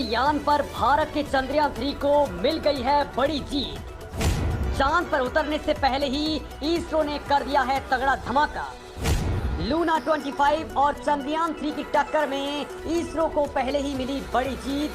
यान पर भारत के चंद्रयान 3 को मिल गई है बड़ी जीत। चांद पर उतरने से पहले ही इसरो ने कर दिया है तगड़ा धमाका। लूना 25 और चंद्रयान 3 की टक्कर में इसरो को पहले ही मिली बड़ी जीत।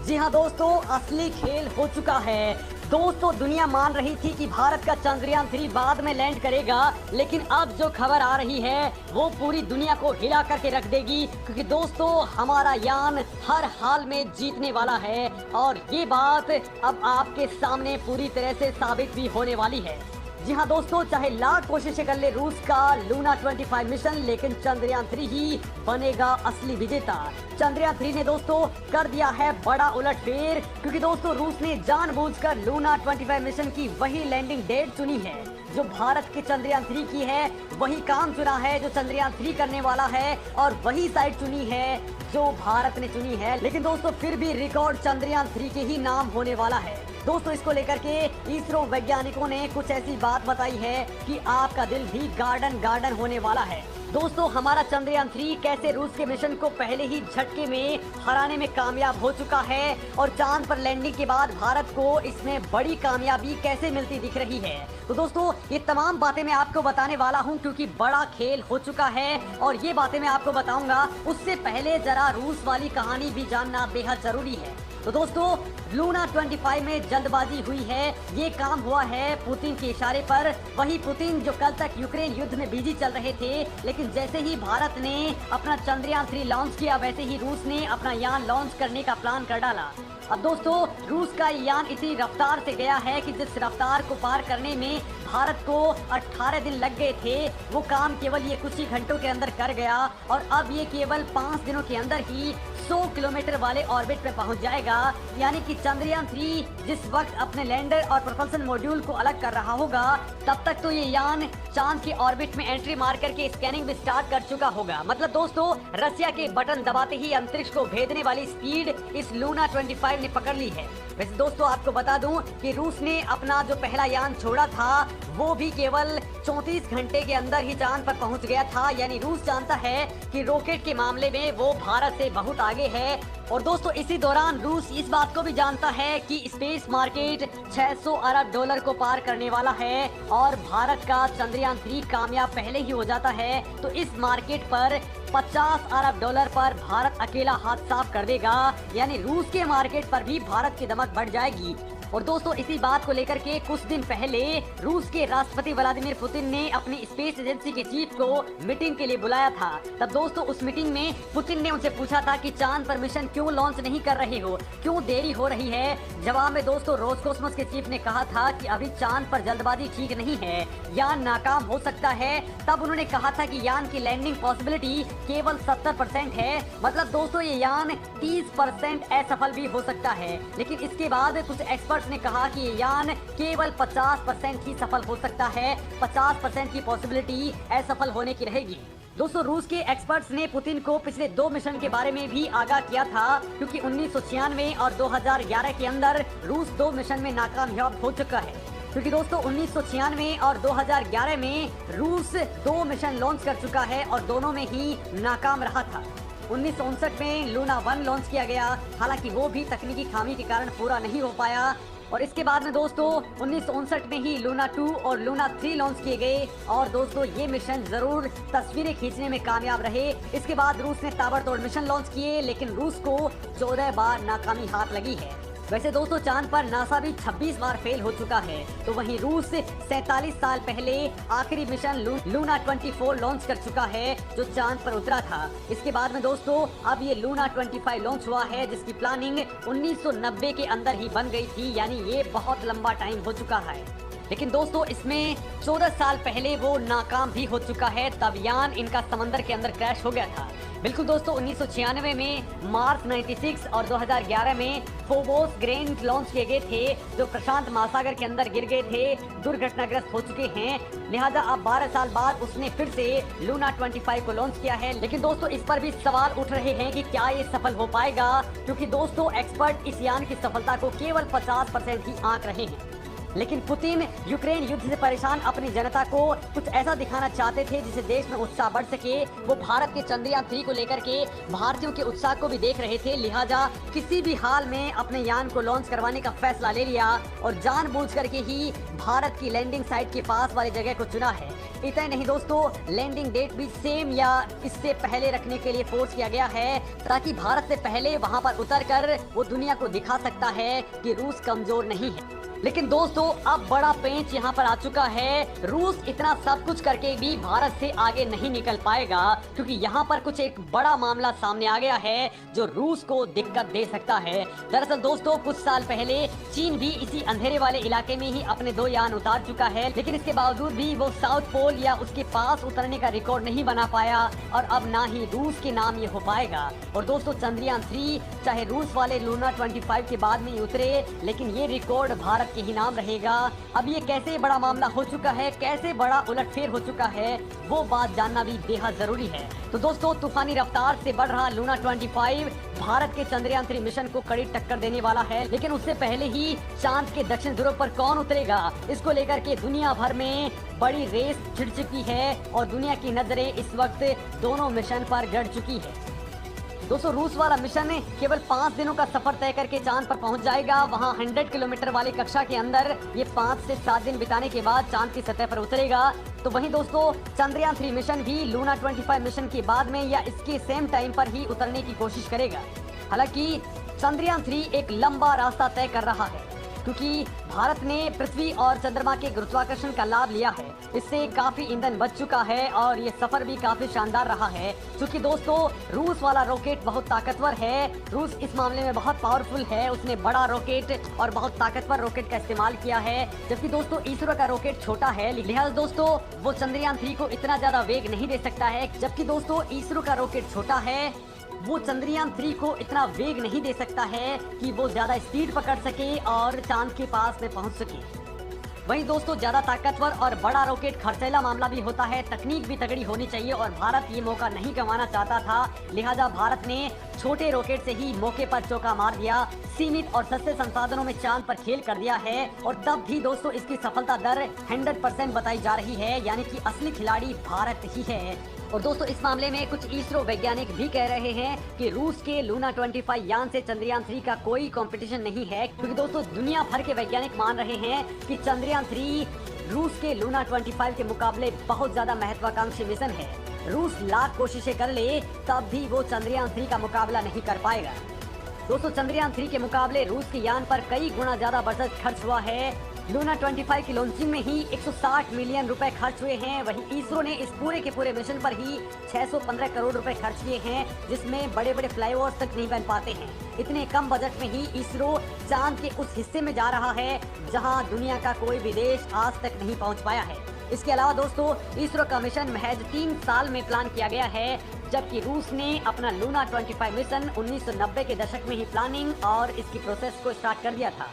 जी हां दोस्तों, असली खेल हो चुका है। दोस्तों, दुनिया मान रही थी कि भारत का चंद्रयान 3 बाद में लैंड करेगा, लेकिन अब जो खबर आ रही है वो पूरी दुनिया को हिला करके रख देगी, क्योंकि दोस्तों हमारा यान हर हाल में जीतने वाला है और ये बात अब आपके सामने पूरी तरह से साबित भी होने वाली है। जी हाँ दोस्तों, चाहे लाख कोशिशें कर ले रूस का लूना 25 मिशन, लेकिन चंद्रयान 3 ही बनेगा असली विजेता। चंद्रयान 3 ने दोस्तों कर दिया है बड़ा उलटफेर, क्योंकि दोस्तों रूस ने जानबूझकर लूना 25 मिशन की वही लैंडिंग डेट चुनी है जो भारत के चंद्रयान 3 की है, वही काम चुना है जो चंद्रयान 3 करने वाला है और वही साइट चुनी है जो भारत ने चुनी है। लेकिन दोस्तों फिर भी रिकॉर्ड चंद्रयान 3 के ही नाम होने वाला है। दोस्तों इसको लेकर के इसरो वैज्ञानिकों ने कुछ ऐसी बात बताई है कि आपका दिल भी गार्डन गार्डन होने वाला है। दोस्तों हमारा चंद्रयान 3 कैसे रूस के मिशन को पहले ही झटके में हराने में कामयाब हो चुका है और चांद पर लैंडिंग के बाद भारत को इसमें बड़ी कामयाबी कैसे मिलती दिख रही है। तो दोस्तों ये तमाम बातें मैं आपको बताने वाला हूं, क्योंकि बड़ा खेल हो चुका है और ये बातें मैं आपको बताऊंगा। उससे पहले जरा रूस वाली कहानी भी जानना बेहद जरूरी है। तो दोस्तों लूना 25 में जल्दबाजी हुई है, ये काम हुआ है पुतिन के इशारे पर। वही पुतिन जो कल तक यूक्रेन युद्ध में बिजी चल रहे थे, लेकिन जैसे ही भारत ने अपना चंद्रयान 3 लॉन्च किया, वैसे ही रूस ने अपना यान लॉन्च करने का प्लान कर डाला। अब दोस्तों रूस का यान इतनी रफ्तार से गया है कि जिस रफ्तार को पार करने में भारत को 18 दिन लग गए थे, वो काम केवल ये कुछ ही घंटों के अंदर कर गया और अब ये केवल 5 दिनों के अंदर ही 100 किलोमीटर वाले ऑर्बिट पे पहुंच जाएगा। यानी कि चंद्रयान 3 जिस वक्त अपने लैंडर और प्रोपल्शन मॉड्यूल को अलग कर रहा होगा, तब तक तो ये यान चांद के ऑर्बिट में एंट्री मार करके स्कैनिंग भी स्टार्ट कर चुका होगा। मतलब दोस्तों रसिया के बटन दबाते ही अंतरिक्ष को भेदने वाली स्पीड इस लूना 25 ने पकड़ ली है। वैसे दोस्तों आपको बता दूं कि रूस ने अपना जो पहला यान छोड़ा था वो भी केवल 34 घंटे के अंदर ही चांद पर पहुंच गया था। यानी रूस जानता है कि रॉकेट के मामले में वो भारत से बहुत आगे है। और दोस्तों इसी दौरान रूस इस बात को भी जानता है कि स्पेस मार्केट 600 अरब डॉलर को पार करने वाला है और भारत का चंद्रयान 3 कामयाब पहले ही हो जाता है तो इस मार्केट पर 50 अरब डॉलर पर भारत अकेला हाथ साफ कर देगा। यानी रूस के मार्केट पर भी भारत की दमक बढ़ जाएगी। और दोस्तों इसी बात को लेकर के कुछ दिन पहले रूस के राष्ट्रपति व्लादिमीर पुतिन ने अपनी स्पेस एजेंसी के चीफ को मीटिंग के लिए बुलाया था। तब दोस्तों उस मीटिंग में पुतिन ने उनसे पूछा था कि चांद पर मिशन क्यों लॉन्च नहीं कर रहे हो, क्यों देरी हो रही है। जवाब में दोस्तों रोसकोसमोस के चीफ ने कहा था कि अभी चांद पर जल्दबाजी ठीक नहीं है, यान नाकाम हो सकता है। तब उन्होंने कहा था कि यान की लैंडिंग पॉसिबिलिटी केवल 70% है। मतलब दोस्तों ये यान 30% असफल भी हो सकता है। लेकिन इसके बाद कुछ एक्सपर्ट ने कहा कि ये यान केवल 50% ही सफल हो सकता है, 50% की पॉसिबिलिटी असफल होने की रहेगी। दोस्तों रूस के एक्सपर्ट्स ने पुतिन को पिछले 2 मिशन के बारे में भी आगाह किया था, क्योंकि 1996 और 2011 के अंदर रूस 2 मिशन में नाकामयाब हो चुका है। क्योंकि दोस्तों 1996 और 2011 में रूस 2 मिशन लॉन्च कर चुका है और दोनों में ही नाकाम रहा था। 1959 में लूना 1 लॉन्च किया गया, हालांकि वो भी तकनीकी खामी के कारण पूरा नहीं हो पाया। और इसके बाद में दोस्तों 1959 में ही लूना 2 और लूना 3 लॉन्च किए गए और दोस्तों ये मिशन जरूर तस्वीरें खींचने में कामयाब रहे। इसके बाद रूस ने ताबड़तोड़ मिशन लॉन्च किए, लेकिन रूस को 14 बार नाकामी हाथ लगी है। वैसे दोस्तों चांद पर नासा भी 26 बार फेल हो चुका है, तो वहीं रूस 47 साल पहले आखिरी मिशन लूना 24 लॉन्च कर चुका है जो चांद पर उतरा था। इसके बाद में दोस्तों अब ये लूना 25 लॉन्च हुआ है, जिसकी प्लानिंग 1990 के अंदर ही बन गई थी। यानी ये बहुत लंबा टाइम हो चुका है। लेकिन दोस्तों इसमें 14 साल पहले वो नाकाम भी हो चुका है, तब यान इनका समंदर के अंदर क्रैश हो गया था। बिल्कुल दोस्तों 1996 में मार्स 96 और 2011 में फोबोस ग्रेन लॉन्च किए गए थे, जो प्रशांत महासागर के अंदर गिर गए थे, दुर्घटनाग्रस्त हो चुके हैं। लिहाजा अब 12 साल बाद उसने फिर से लूना 25 को लॉन्च किया है। लेकिन दोस्तों इस पर भी सवाल उठ रहे हैं कि क्या ये सफल हो पाएगा, क्योंकि दोस्तों एक्सपर्ट इस यान की सफलता को केवल 50% ही आंक रहे हैं। लेकिन पुतिन यूक्रेन युद्ध से परेशान अपनी जनता को कुछ ऐसा दिखाना चाहते थे जिससे देश में उत्साह बढ़ सके। वो भारत के चंद्रयान 3 को लेकर के भारतीयों के उत्साह को भी देख रहे थे, लिहाजा किसी भी हाल में अपने यान को लॉन्च करवाने का फैसला ले लिया और जानबूझ करके ही भारत की लैंडिंग साइट के पास वाली जगह को चुना है। इतना नहीं दोस्तों, लैंडिंग डेट भी सेम या इससे पहले रखने के लिए फोर्स किया गया है ताकि भारत से पहले वहां पर उतरकर वो दुनिया को दिखा सकता है कि रूस कमजोर नहीं है। लेकिन दोस्तों अब बड़ा पेंच यहाँ पर आ चुका है। रूस इतना सब कुछ करके भी भारत से आगे नहीं निकल पाएगा क्योंकि यहाँ पर कुछ एक बड़ा मामला सामने आ गया है जो रूस को दिक्कत दे सकता है। दरअसल दोस्तों कुछ साल पहले चीन भी इसी अंधेरे वाले इलाके में ही अपने 2 यान उतार चुका है, लेकिन इसके बावजूद भी वो साउथ पोल या उसके पास उतरने का रिकॉर्ड नहीं बना पाया और अब ना ही रूस के नाम ये हो पाएगा। और दोस्तों चंद्रयान 3 चाहे रूस वाले लूना 25 के बाद में ही उतरे, लेकिन ये रिकॉर्ड भारत के ही नाम रहेगा। अब ये कैसे बड़ा मामला हो चुका है, कैसे बड़ा उलटफेर हो चुका है, वो बात जानना भी बेहद जरूरी है। तो दोस्तों तूफानी रफ्तार से बढ़ रहा लूना 25 भारत के चंद्रयान 3 मिशन को कड़ी टक्कर देने वाला है, लेकिन उससे पहले ही चांद के दक्षिण ध्रुव पर कौन उतरेगा, इसको लेकर के दुनिया भर में बड़ी रेस छिड़ चुकी है और दुनिया की नजरें इस वक्त दोनों मिशन पर गड़ चुकी है। दोस्तों रूस वाला मिशन केवल 5 दिनों का सफर तय करके चांद पर पहुंच जाएगा। वहां 100 किलोमीटर वाली कक्षा के अंदर ये 5 से 7 दिन बिताने के बाद चांद की सतह पर उतरेगा। तो वहीं दोस्तों चंद्रयान 3 मिशन भी लूना 25 मिशन के बाद में या इसके सेम टाइम पर ही उतरने की कोशिश करेगा। हालांकि चंद्रयान 3 एक लंबा रास्ता तय कर रहा है क्योंकि भारत ने पृथ्वी और चंद्रमा के गुरुत्वाकर्षण का लाभ लिया है। इससे काफी ईंधन बच चुका है और ये सफर भी काफी शानदार रहा है क्योंकि दोस्तों रूस वाला रॉकेट बहुत ताकतवर है। रूस इस मामले में बहुत पावरफुल है, उसने बड़ा रॉकेट और बहुत ताकतवर रॉकेट का इस्तेमाल किया है, जबकि दोस्तों इसरो का रॉकेट छोटा है, लिहाजा दोस्तों वो चंद्रयान 3 को इतना ज्यादा वेग नहीं दे सकता है। जबकि दोस्तों इसरो का रॉकेट छोटा है, वो चंद्रयान 3 को इतना वेग नहीं दे सकता है कि वो ज्यादा स्पीड पकड़ सके और चांद के पास में पहुंच सके। वहीं दोस्तों ज्यादा ताकतवर और बड़ा रॉकेट खर्चीला मामला भी होता है, तकनीक भी तगड़ी होनी चाहिए और भारत ये मौका नहीं गंवाना चाहता था, लिहाजा भारत ने छोटे रॉकेट से ही मौके पर चौका मार दिया, सीमित और सस्ते संसाधनों में चांद पर खेल कर दिया है और तब भी दोस्तों इसकी सफलता दर 100% बताई जा रही है, यानी कि असली खिलाड़ी भारत ही है। और दोस्तों इस मामले में कुछ इसरो वैज्ञानिक भी कह रहे हैं कि रूस के लूना 25 यान से चंद्रयान 3 का कोई कंपटीशन नहीं है, क्योंकि दोस्तों दुनिया भर के वैज्ञानिक मान रहे हैं कि चंद्रयान 3 रूस के लूना 25 के मुकाबले बहुत ज्यादा महत्वाकांक्षी मिशन है। रूस लाख कोशिशें कर ले तब भी वो चंद्रयान 3 का मुकाबला नहीं कर पाएगा। दोस्तों चंद्रयान 3 के मुकाबले रूस के यान पर कई गुना ज्यादा बजट खर्च हुआ है। लूना 25 की लॉन्चिंग में ही 160 मिलियन रुपए खर्च हुए हैं। वहीं इसरो ने इस पूरे के पूरे मिशन पर ही 615 करोड़ रुपए खर्च किए हैं, जिसमें बड़े बड़े फ्लाईओवर्स तक नहीं बन पाते हैं। इतने कम बजट में ही इसरो चांद के उस हिस्से में जा रहा है जहां दुनिया का कोई भी देश आज तक नहीं पहुंच पाया है। इसके अलावा दोस्तों इसरो का मिशन महज 3 साल में प्लान किया गया है, जबकि रूस ने अपना लूना 25 मिशन 1990 के दशक में ही प्लानिंग और इसकी प्रोसेस को स्टार्ट कर दिया था।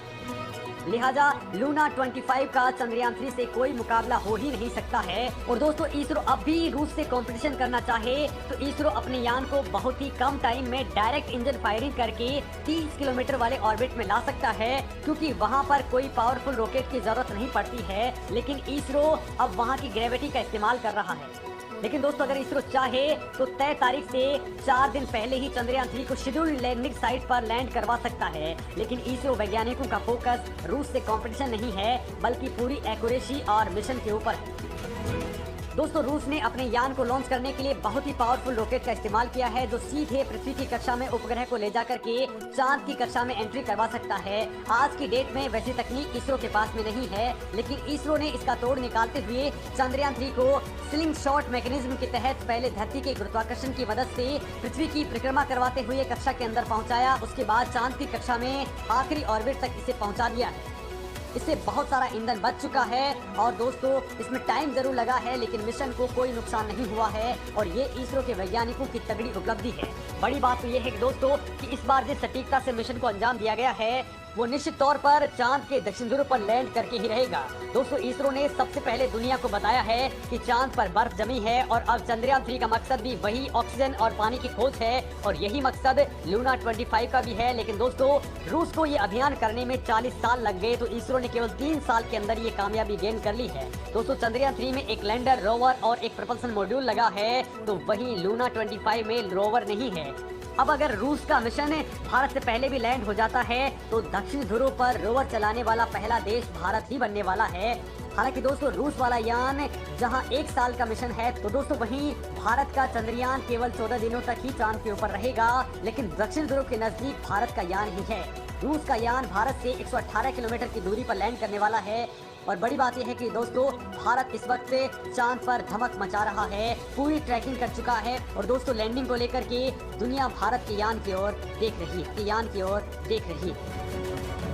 लिहाजा लूना 25 का चंद्रयान 3 से कोई मुकाबला हो ही नहीं सकता है। और दोस्तों इसरो अब भी रूस से कंपटीशन करना चाहे तो इसरो अपने यान को बहुत ही कम टाइम में डायरेक्ट इंजन फायरिंग करके 30 किलोमीटर वाले ऑर्बिट में ला सकता है, क्योंकि वहां पर कोई पावरफुल रॉकेट की जरूरत नहीं पड़ती है। लेकिन इसरो अब वहां की ग्रेविटी का इस्तेमाल कर रहा है। लेकिन दोस्तों अगर इसरो चाहे तो तय तारीख से 4 दिन पहले ही चंद्रयान 3 को शेड्यूल्ड लैंडिंग साइट पर लैंड करवा सकता है। लेकिन इसरो वैज्ञानिकों का फोकस रूस से कंपटीशन नहीं है, बल्कि पूरी एक्यूरेसी और मिशन के ऊपर है। दोस्तों रूस ने अपने यान को लॉन्च करने के लिए बहुत ही पावरफुल रॉकेट का इस्तेमाल किया है, जो सीधे पृथ्वी की कक्षा में उपग्रह को ले जाकर के चांद की कक्षा में एंट्री करवा सकता है। आज की डेट में वैसी तकनीक इसरो के पास में नहीं है, लेकिन इसरो ने इसका तोड़ निकालते हुए चंद्रयान 3 को स्लिंग शॉट मैकेनिज्म के तहत पहले धरती के गुरुत्वाकर्षण की मदद से पृथ्वी की परिक्रमा करवाते हुए कक्षा के अंदर पहुंचाया। उसके बाद चांद की कक्षा में आखिरी ऑर्बिट तक इसे पहुंचा दिया है। इससे बहुत सारा ईंधन बच चुका है और दोस्तों इसमें टाइम जरूर लगा है, लेकिन मिशन को कोई नुकसान नहीं हुआ है और ये इसरो के वैज्ञानिकों की तगड़ी उपलब्धि है। बड़ी बात तो ये है कि दोस्तों कि इस बार जिस सटीकता से मिशन को अंजाम दिया गया है वो निश्चित तौर पर चांद के दक्षिण ध्रुव पर लैंड करके ही रहेगा। दोस्तों इसरो ने सबसे पहले दुनिया को बताया है कि चांद पर बर्फ जमी है और अब चंद्रयान 3 का मकसद भी वही ऑक्सीजन और पानी की खोज है और यही मकसद लूना 25 का भी है। लेकिन दोस्तों रूस को ये अभियान करने में 40 साल लग गए, तो इसरो ने केवल 3 साल के अंदर ये कामयाबी गेन कर ली है। दोस्तों चंद्रयान 3 में एक लैंडर, रोवर और एक प्रपल्सन मॉड्यूल लगा है, तो वहीं लूना 25 में रोवर नहीं है। अब अगर रूस का मिशन भारत से पहले भी लैंड हो जाता है तो दक्षिण ध्रुव पर रोवर चलाने वाला पहला देश भारत ही बनने वाला है। हालांकि दोस्तों रूस वाला यान जहां 1 साल का मिशन है, तो दोस्तों वहीं भारत का चंद्रयान केवल 14 दिनों तक ही चांद के ऊपर रहेगा। लेकिन दक्षिण ध्रुव के नजदीक भारत का यान ही है। रूस का यान भारत से 118 किलोमीटर की दूरी पर लैंड करने वाला है। और बड़ी बात यह है कि दोस्तों भारत इस वक्त चांद पर धमक मचा रहा है, पूरी ट्रैकिंग कर चुका है और दोस्तों लैंडिंग को लेकर के दुनिया भारत के यान की ओर देख रही है।